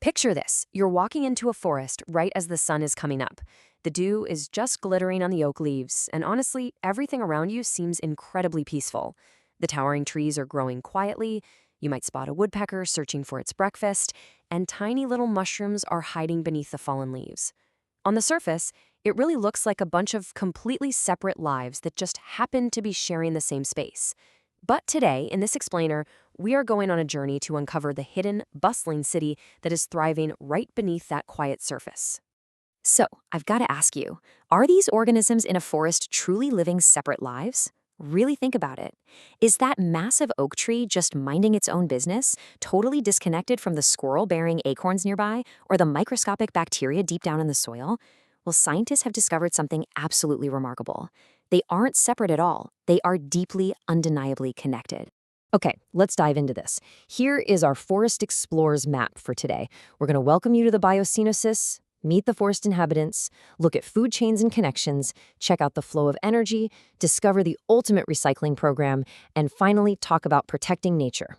Picture this. You're walking into a forest right as the sun is coming up. The dew is just glittering on the oak leaves, and honestly, everything around you seems incredibly peaceful. The towering trees are growing quietly, you might spot a woodpecker searching for its breakfast, and tiny little mushrooms are hiding beneath the fallen leaves. On the surface, it really looks like a bunch of completely separate lives that just happen to be sharing the same space. But today, in this explainer, we are going on a journey to uncover the hidden, bustling city that is thriving right beneath that quiet surface. So, I've got to ask you, are these organisms in a forest truly living separate lives? Really think about it. Is that massive oak tree just minding its own business, totally disconnected from the squirrel bearing acorns nearby, or the microscopic bacteria deep down in the soil? Well, scientists have discovered something absolutely remarkable. They aren't separate at all. They are deeply, undeniably connected. Okay, let's dive into this. Here is our Forest Explorers map for today. We're going to welcome you to the Biocenosis, meet the forest inhabitants, look at food chains and connections, check out the flow of energy, discover the ultimate recycling program, and finally talk about protecting nature.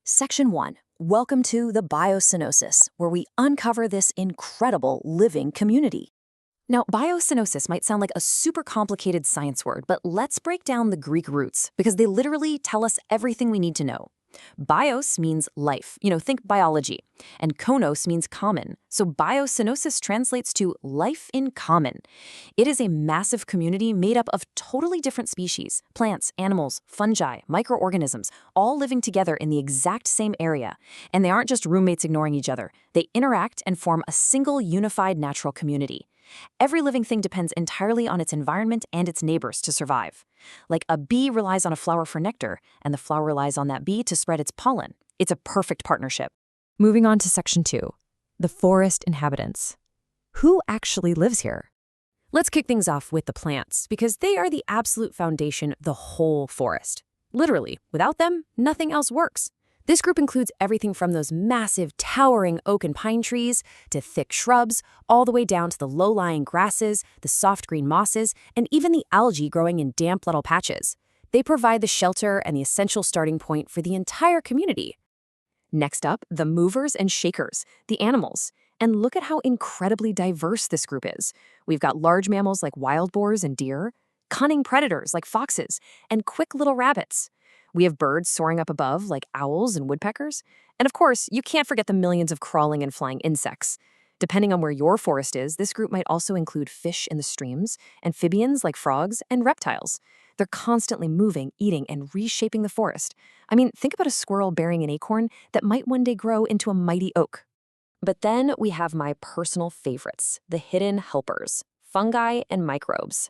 Section 1. Welcome to the Biocenosis, where we uncover this incredible living community. Now, biocenosis might sound like a super complicated science word, but let's break down the Greek roots, because they literally tell us everything we need to know. Bios means life, think biology, and konos means common, so biocenosis translates to life in common. It is a massive community made up of totally different species, plants, animals, fungi, microorganisms, all living together in the exact same area. And they aren't just roommates ignoring each other. They interact and form a single unified natural community. Every living thing depends entirely on its environment and its neighbors to survive. Like a bee relies on a flower for nectar, and the flower relies on that bee to spread its pollen. It's a perfect partnership. Moving on to Section 2, the forest inhabitants. Who actually lives here? Let's kick things off with the plants, because they are the absolute foundation of the whole forest. Literally, without them, nothing else works. This group includes everything from those massive, towering oak and pine trees to thick shrubs, all the way down to the low-lying grasses, the soft green mosses, and even the algae growing in damp little patches. They provide the shelter and the essential starting point for the entire community. Next up, the movers and shakers, the animals. And look at how incredibly diverse this group is. We've got large mammals like wild boars and deer, cunning predators like foxes, and quick little rabbits. We have birds soaring up above, like owls and woodpeckers. And of course, you can't forget the millions of crawling and flying insects. Depending on where your forest is, this group might also include fish in the streams, amphibians like frogs, and reptiles. They're constantly moving, eating, and reshaping the forest. I mean, think about a squirrel bearing an acorn that might one day grow into a mighty oak. But then we have my personal favorites, the hidden helpers, fungi and microbes.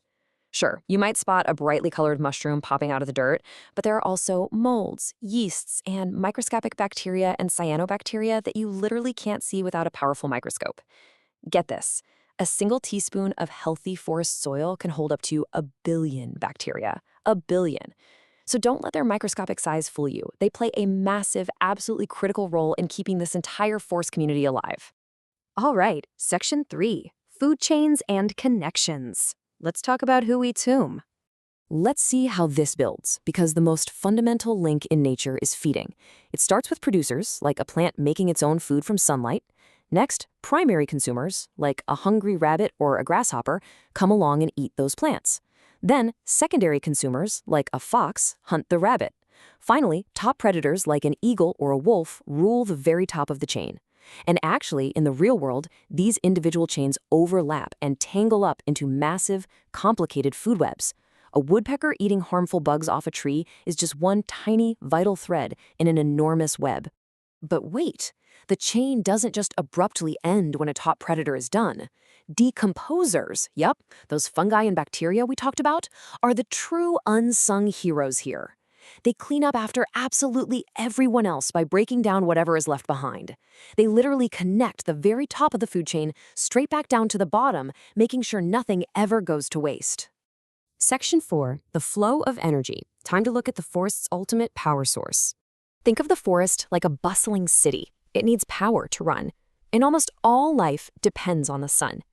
Sure, you might spot a brightly colored mushroom popping out of the dirt, but there are also molds, yeasts, and microscopic bacteria and cyanobacteria that you literally can't see without a powerful microscope. Get this, a single teaspoon of healthy forest soil can hold up to 1 billion bacteria. 1 billion. So don't let their microscopic size fool you. They play a massive, absolutely critical role in keeping this entire forest community alive. All right, Section 3, food chains and connections. Let's talk about who eats whom. Let's see how this builds, because the most fundamental link in nature is feeding. It starts with producers, like a plant making its own food from sunlight. Next, primary consumers, like a hungry rabbit or a grasshopper, come along and eat those plants. Then, secondary consumers, like a fox, hunt the rabbit. Finally, top predators, like an eagle or a wolf, rule the very top of the chain. And actually, in the real world, these individual chains overlap and tangle up into massive, complicated food webs. A woodpecker eating harmful bugs off a tree is just one tiny, vital thread in an enormous web. But wait, the chain doesn't just abruptly end when a top predator is done. Decomposers, those fungi and bacteria we talked about, are the true unsung heroes here. They clean up after absolutely everyone else by breaking down whatever is left behind. They literally connect the very top of the food chain straight back down to the bottom, making sure nothing ever goes to waste. Section 4, the flow of energy. Time to look at the forest's ultimate power source. Think of the forest like a bustling city. It needs power to run. And almost all life depends on the sun.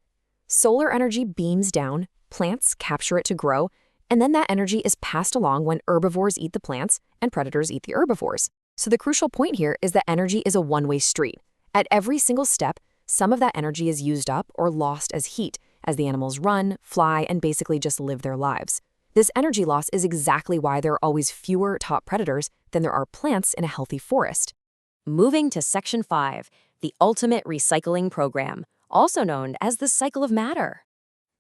Solar energy beams down, plants capture it to grow, and then that energy is passed along when herbivores eat the plants and predators eat the herbivores. So the crucial point here is that energy is a one-way street. At every single step, some of that energy is used up or lost as heat as the animals run, fly, and basically just live their lives. This energy loss is exactly why there are always fewer top predators than there are plants in a healthy forest. Moving to Section 5, the Ultimate Recycling Program, also known as the cycle of matter.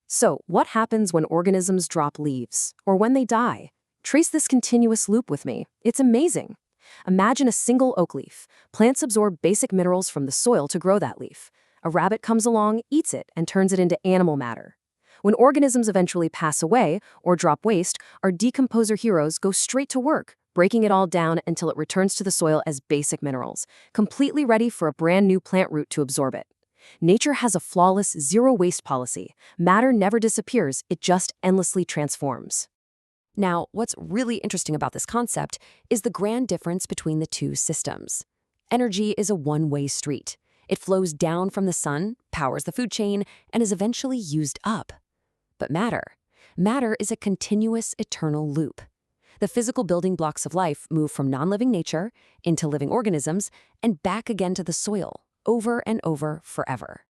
So, what happens when organisms drop leaves, or when they die? Trace this continuous loop with me. It's amazing. Imagine a single oak leaf. Plants absorb basic minerals from the soil to grow that leaf. A rabbit comes along, eats it, and turns it into animal matter. When organisms eventually pass away or drop waste, our decomposer heroes go straight to work, breaking it all down until it returns to the soil as basic minerals, completely ready for a brand new plant root to absorb it. Nature has a flawless zero-waste policy. Matter never disappears, it just endlessly transforms. Now, what's really interesting about this concept is the grand difference between the two systems. Energy is a one-way street. It flows down from the sun, powers the food chain, and is eventually used up. But matter is a continuous, eternal loop. The physical building blocks of life move from non-living nature into living organisms and back again to the soil, over and over forever.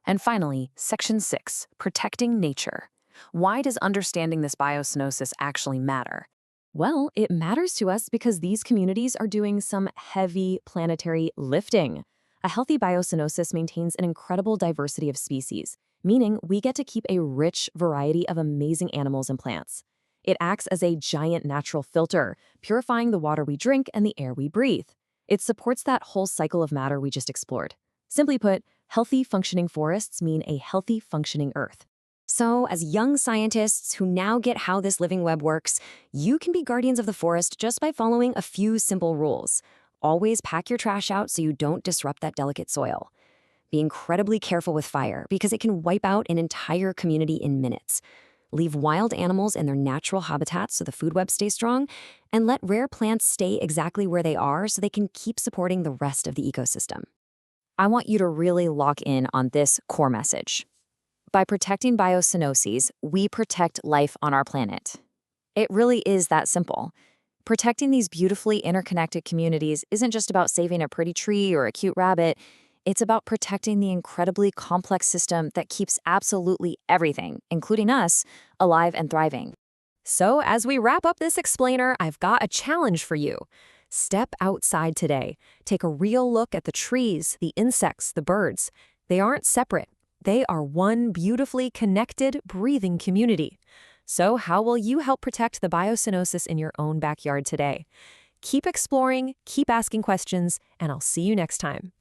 And finally, Section 6, Protecting Nature. Why does understanding this biocenosis actually matter? Well, it matters to us because these communities are doing some heavy planetary lifting. A healthy biocenosis maintains an incredible diversity of species, meaning we get to keep a rich variety of amazing animals and plants. It acts as a giant natural filter, purifying the water we drink and the air we breathe. It supports that whole cycle of matter we just explored. Simply put, healthy functioning forests mean a healthy functioning Earth. So, as young scientists who now get how this living web works, you can be guardians of the forest just by following a few simple rules. Always pack your trash out so you don't disrupt that delicate soil. Be incredibly careful with fire because it can wipe out an entire community in minutes. Leave wild animals in their natural habitats so the food web stays strong, and let rare plants stay exactly where they are so they can keep supporting the rest of the ecosystem. I want you to really lock in on this core message. By protecting biocenoses, we protect life on our planet. It really is that simple. Protecting these beautifully interconnected communities isn't just about saving a pretty tree or a cute rabbit. It's about protecting the incredibly complex system that keeps absolutely everything, including us, alive and thriving. So, as we wrap up this explainer, I've got a challenge for you. Step outside today. Take a real look at the trees, the insects, the birds. They aren't separate. They are one beautifully connected, breathing community. So how will you help protect the biocenosis in your own backyard today? Keep exploring, keep asking questions, and I'll see you next time.